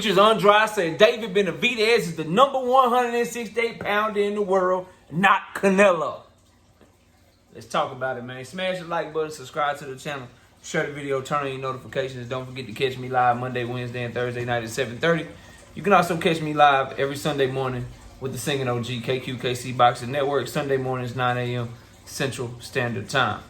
Demetrius Andrade said David Benavidez is the number 168 pounder in the world, not Canelo. Let's talk about it, man. Smash the like button, subscribe to the channel, share the video, turn on your notifications. Don't forget to catch me live Monday, Wednesday, and Thursday night at 7:30. You can also catch me live every Sunday morning with the Singing OG KQKC Boxing Network, Sunday mornings, 9 a.m. Central Standard Time.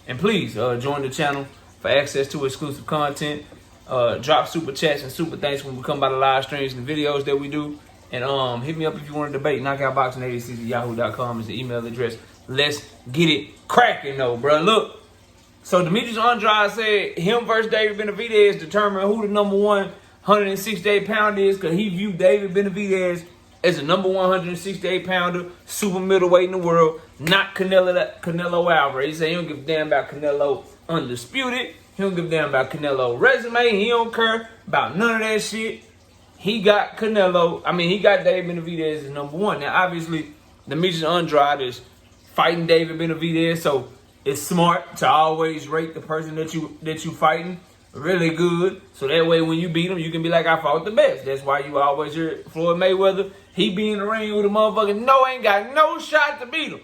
And please join the channel for access to exclusive content. Drop super chats and super thanks when we come by the live streams and videos that we do. And hit me up if you want to debate. knockoutboxing86@yahoo.com is the email address. Let's get it cracking though, bro. Look, so Demetrius Andrade said him versus David Benavidez determine who the number 168 pounder is, because he viewed David Benavidez as the number 168 pounder, super middleweight in the world, not Canelo Alvarez. He said he don't give a damn about Canelo undisputed. He don't give a damn about Canelo resume. He don't care about none of that shit. He got he got David Benavidez as number 1. Now, obviously, Demetrius Andrade is fighting David Benavidez, so it's smart to always rate the person that you fighting really good, so that way when you beat him, you can be like, I fought the best. That's why you always hear Floyd Mayweather, he be in the ring with a motherfucker, ain't got no shot to beat him.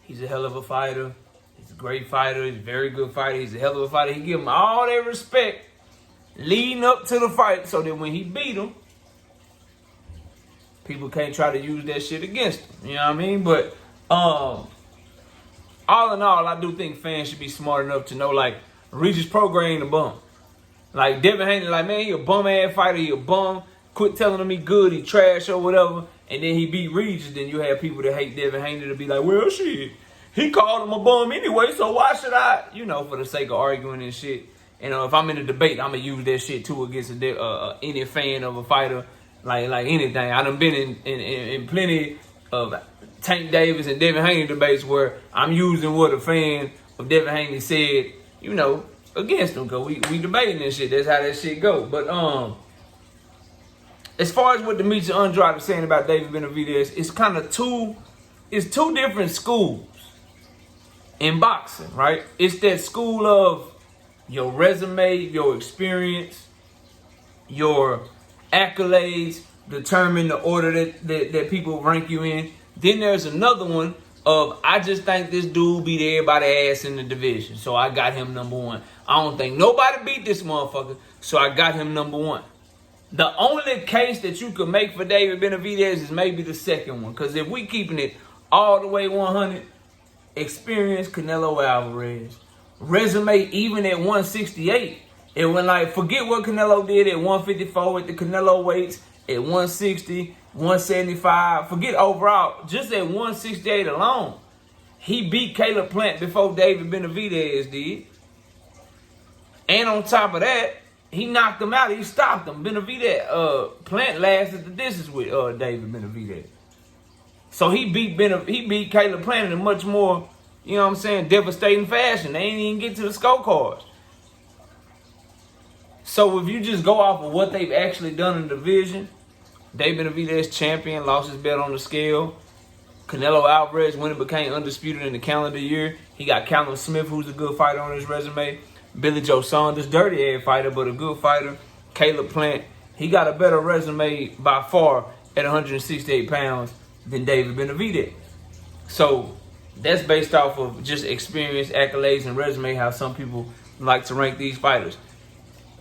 He's a hell of a fighter. He's a great fighter. He's a very good fighter. He's a hell of a fighter. He give him all that respect leading up to the fight, so that when he beat him, people can't try to use that shit against him. You know what I mean? But all in all, I do think fans should be smart enough to know, like, Regis Prograis ain't a bum. Like, Devin Haney, like, man, he a bum-ass fighter. He a bum. Quit telling him he good, he trash or whatever. And then he beat Regis. Then you have people that hate Devin Haney to be like, well, shit, he called him a bum anyway, so why should I? You know, for the sake of arguing and shit. And if I'm in a debate, I'm going to use that shit, too, against any fan of a fighter, like anything. I done been in plenty of Tank Davis and Devin Haney debates where I'm using what a fan of Devin Haney said, you know, against him, because we debating this shit. That's how that shit go. But as far as what Demetrius Andrade is saying about David Benavidez, it's kind of two different schools in boxing, right? It's that school of your resume, your experience, your accolades determine the order that people rank you in. Then there's another one of, I just think this dude beat everybody ass in the division, so I got him number 1. I don't think nobody beat this motherfucker, so I got him number 1. The only case that you could make for David Benavidez is maybe the second one, because if we keeping it all the way 100, experience Canelo Alvarez, resume even at 168, it went like, forget what Canelo did at 154 at the Canelo weights, at 160, 175, forget overall, just at 168 alone, he beat Caleb Plant before David Benavidez did. And on top of that, he knocked him out. He stopped him. Plant lasted the distance with David Benavidez. So he beat Caleb Plant in a much more, you know what I'm saying, devastating fashion. They ain't even get to the scorecards. So if you just go off of what they've actually done in the division, David Benavidez champion, lost his belt on the scale. Canelo Alvarez, when it became undisputed in the calendar year, he got Callum Smith, who's a good fighter on his resume. Billy Joe Saunders, dirty-ass fighter, but a good fighter. Caleb Plant, he got a better resume by far at 168 pounds than David Benavidez. So that's based off of just experience, accolades, and resume, how some people like to rank these fighters.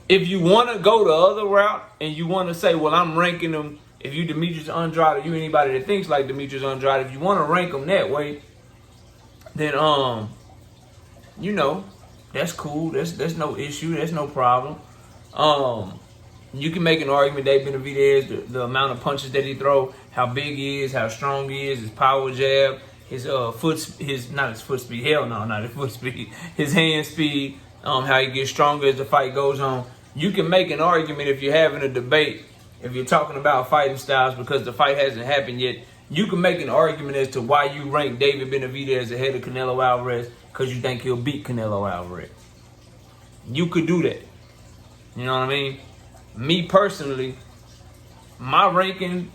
If you want to go the other route and you want to say, well, I'm ranking them, if you Demetrius Andrade, or you anybody that thinks like Demetrius Andrade, if you want to rank them that way, then, you know, that's cool. That's no issue. That's no problem. You can make an argument that Benavidez, the amount of punches that he throw, how big he is, how strong he is, his power jab, his not his foot speed, hell no, not his foot speed, his hand speed, how he gets stronger as the fight goes on. You can make an argument if you're having a debate, if you're talking about fighting styles, because the fight hasn't happened yet. You can make an argument as to why you rank David Benavidez ahead of Canelo Alvarez, because you think he'll beat Canelo Alvarez. You could do that. You know what I mean? Me personally, my ranking,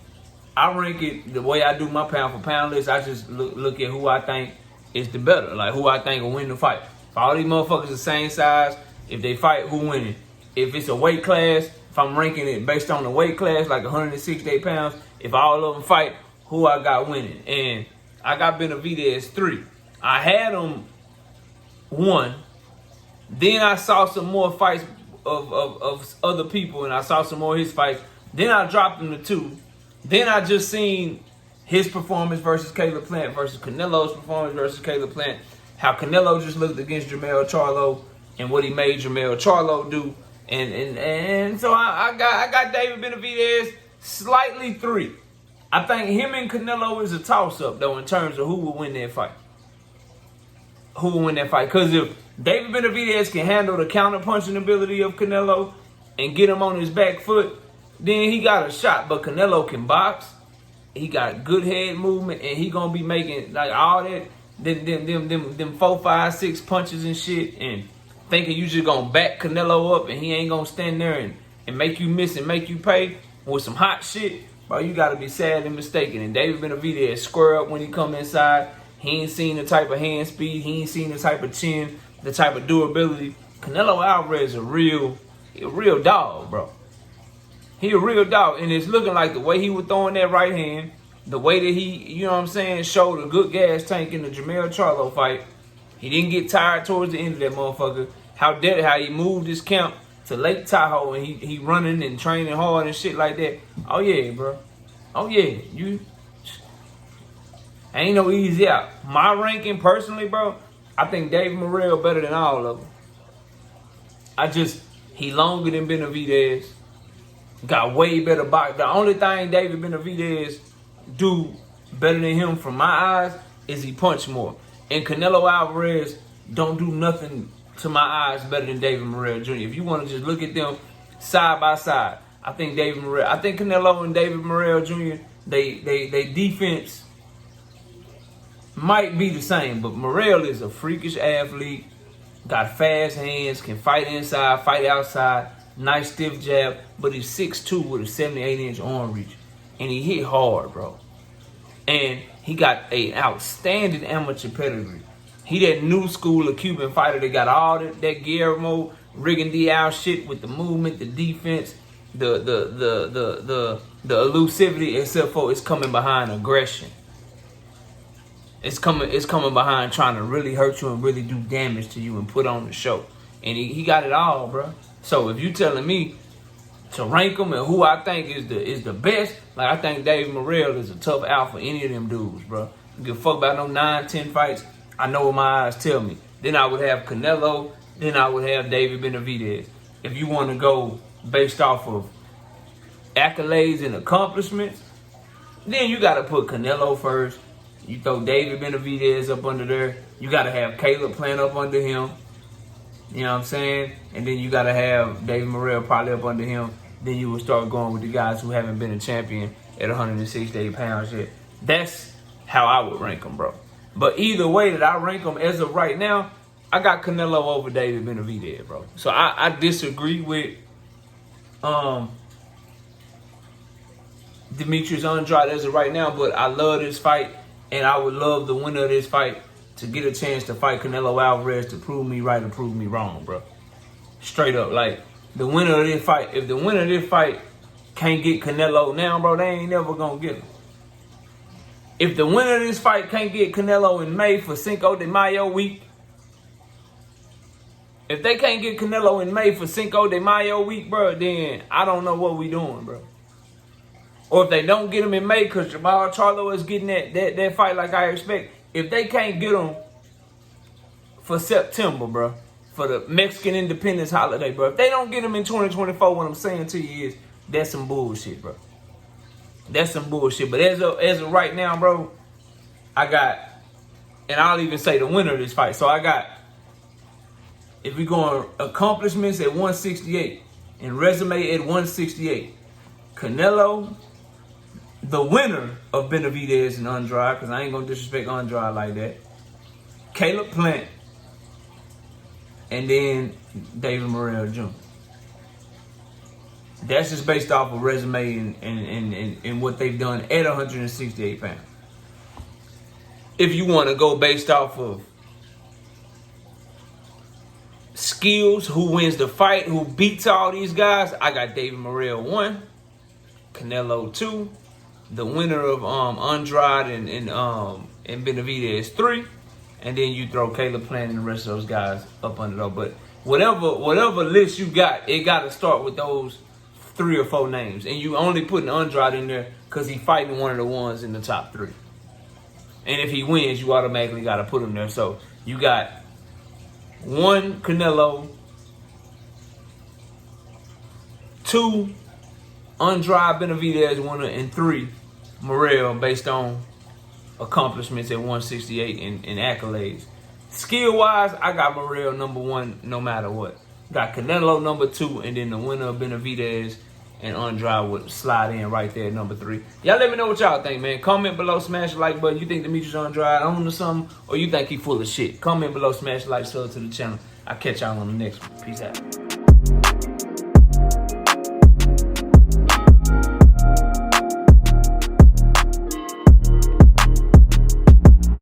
I rank it the way I do my pound for pound list. I just look at who I think is the better, like who I think will win the fight. If all these motherfuckers the same size, if they fight, who winning? If it's a weight class, if I'm ranking it based on the weight class, like 168 pounds, if all of them fight, who I got winning? And I got Benavidez 3. I had him 1. Then I saw some more fights of other people, and I saw some more of his fights. Then I dropped him to 2. Then I just seen his performance versus Caleb Plant versus Canelo's performance versus Caleb Plant. How Canelo just looked against Jermell Charlo and what he made Jermell Charlo do. And so I got David Benavidez slightly 3. I think him and Canelo is a toss-up, though, in terms of who will win that fight. Who will win that fight? Because if David Benavidez can handle the counter-punching ability of Canelo and get him on his back foot, then he got a shot. But Canelo can box. He got good head movement, and he gonna be making like all that, them 4, 5, 6 punches and shit, and thinking you just gonna back Canelo up and he ain't gonna stand there and make you miss and make you pay with some hot shit. Bro, you gotta be sad and mistaken. And David Benavidez square up when he come inside. He ain't seen the type of hand speed. He ain't seen the type of chin, the type of durability. Canelo Alvarez is a real dog, bro. He a real dog. And it's looking like the way he was throwing that right hand, the way that he, you know what I'm saying, showed a good gas tank in the Jermell Charlo fight. He didn't get tired towards the end of that motherfucker. How he moved his camp to Lake Tahoe and he running and training hard and shit like that. Oh yeah, bro. Oh yeah. Ain't no easy out. My ranking personally, bro, I think David Morrell better than all of them. He longer than Benavidez. Got way better box. The only thing David Benavidez do better than him from my eyes is he punch more. And Canelo Alvarez don't do nothing to my eyes better than David Morrell Jr. If you want to just look at them side by side, I think Canelo and David Morrell Jr. They defense might be the same, but Morrell is a freakish athlete, got fast hands, can fight inside, fight outside, nice stiff jab, but he's 6'2" with a 78-inch arm reach, and he hit hard, bro. And he got an outstanding amateur pedigree. He that new school of Cuban fighter that got all that Guillermo Rigondeaux shit with the movement, the defense, the elusivity, except for it's coming behind aggression. It's coming behind trying to really hurt you and really do damage to you and put on the show. And he got it all, bro. So if you telling me to rank them and who I think is the best, like I think David Morrell is a tough out for any of them dudes, bro. You give a fuck about no 9, 10 fights. I know what my eyes tell me. Then I would have Canelo. Then I would have David Benavidez. If you want to go based off of accolades and accomplishments, then you got to put Canelo first. You throw David Benavidez up under there. You got to have Caleb Plant up under him. You know what I'm saying? And then you got to have David Morrell probably up under him. Then you will start going with the guys who haven't been a champion at 168 pounds yet. That's how I would rank them, bro. But either way that I rank them as of right now, I got Canelo over David Benavidez, bro. So I disagree with Demetrius Andrade as of right now, but I love this fight, and I would love the winner of this fight to get a chance to fight Canelo Alvarez to prove me right or prove me wrong, bro. Straight up, like, the winner of this fight, if the winner of this fight can't get Canelo now, bro, they ain't never gonna get him. If the winner of this fight can't get Canelo in May for Cinco de Mayo week, if they can't get Canelo in May for Cinco de Mayo week, bro, then I don't know what we doing, bro. Or if they don't get him in May because Jermell Charlo is getting that fight like I expect, if they can't get him for September, bro, for the Mexican Independence holiday, bro, if they don't get him in 2024, what I'm saying to you is that's some bullshit, bro. That's some bullshit. But as of right now, bro, I got, and I'll even say the winner of this fight. So I got, if we going accomplishments at 168 and resume at 168, Canelo, the winner of Benavidez and Andrade, because I ain't going to disrespect Andrade like that, Caleb Plant, and then David Morrell Jr. That's just based off of resume and what they've done at 168 pounds. If you want to go based off of skill, skills, who wins the fight, who beats all these guys, I got David Morrell 1, Canelo 2, the winner of Andrade and Benavidez 3, and then you throw Caleb Plant and the rest of those guys up under those. But whatever list you got, it got to start with those 3 or 4 names, and you only putting Andrade in there because he fighting one of the ones in the top 3. And if he wins, you automatically got to put him there. So you got 1 Canelo, 2 Andrade Benavidez winner, and 3 Morrell based on accomplishments at 168 and accolades. Skill-wise, I got Morrell number 1 no matter what. Got Canelo number 2, and then the winner of Benavidez and Andrade would slide in right there at number 3. Y'all let me know what y'all think, man. Comment below, smash the like button. You think Demetrius Andrade on to something, or you think he full of shit? Comment below, smash the like, sub to the channel. I'll catch y'all on the next one. Peace out.